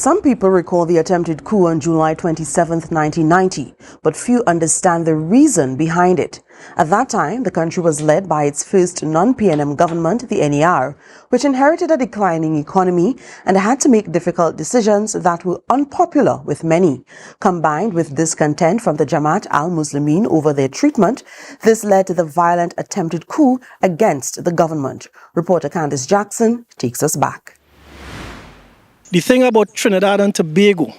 Some people recall the attempted coup on July 27, 1990, but few understand the reason behind it. At that time, the country was led by its first non-PNM government, the NER, which inherited a declining economy and had to make difficult decisions that were unpopular with many. Combined with discontent from the Jamaat al-Muslimeen over their treatment, this led to the violent attempted coup against the government. Reporter Candice Jackson takes us back. The thing about Trinidad and Tobago,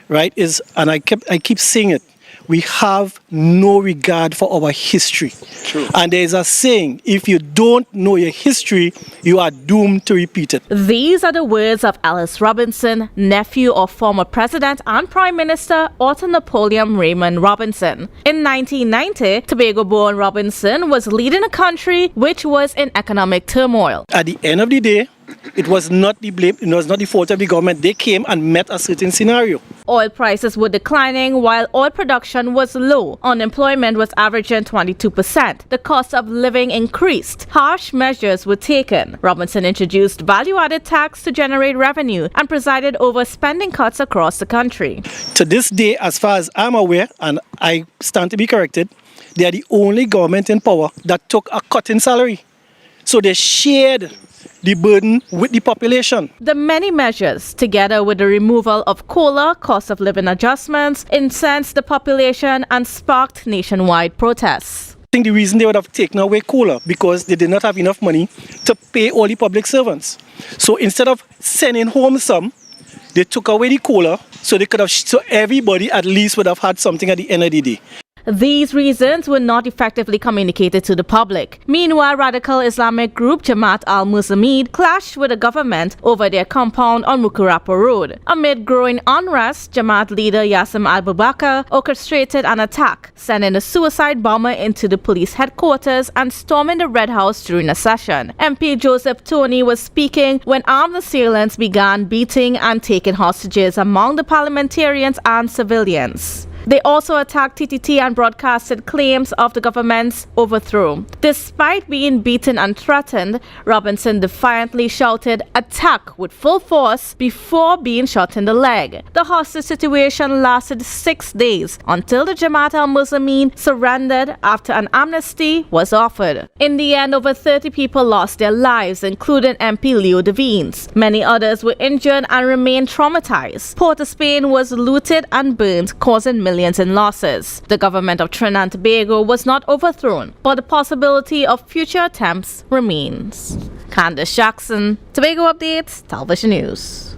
right, is, and I keep saying it, we have no regard for our history. True. And there is a saying, if you don't know your history, you are doomed to repeat it. These are the words of Alice Robinson, nephew of former President and Prime Minister Otto Napoleon Raymond Robinson. In 1990, Tobago-born Robinson was leading a country which was in economic turmoil. At the end of the day, it was not the blame, it was not the fault of the government. They came and met a certain scenario. Oil prices were declining while oil production was low. Unemployment was averaging 22%. The cost of living increased. Harsh measures were taken. Robinson introduced value-added tax to generate revenue and presided over spending cuts across the country. To this day, as far as I'm aware, and I stand to be corrected, they are the only government in power that took a cut in salary. So they shared the burden with the population. The many measures, together with the removal of COLA, cost of living adjustments, incensed the population and sparked nationwide protests. I think the reason they would have taken away COLA because they did not have enough money to pay all the public servants. So instead of sending home some, they took away the COLA so they could have, so everybody at least would have had something at the end of the day. These reasons were not effectively communicated to the public. Meanwhile, radical Islamic group Jamaat al-Muslimeen clashed with the government over their compound on Mukurapa Road. Amid growing unrest, Jamaat leader Yassim al-Bubakar orchestrated an attack, sending a suicide bomber into the police headquarters and storming the Red House during a session. MP Joseph Tony was speaking when armed assailants began beating and taking hostages among the parliamentarians and civilians. They also attacked TTT and broadcasted claims of the government's overthrow. Despite being beaten and threatened, Robinson defiantly shouted, "Attack with full force," before being shot in the leg. The hostage situation lasted 6 days until the Jamaat al-Muslimeen surrendered after an amnesty was offered. In the end, over 30 people lost their lives, including MP Leo Devines. Many others were injured and remained traumatized. Port of Spain was looted and burned, causing millions in losses. The government of Trinidad and Tobago was not overthrown, but the possibility of future attempts remains. Candice Jackson, Tobago Updates, Television News.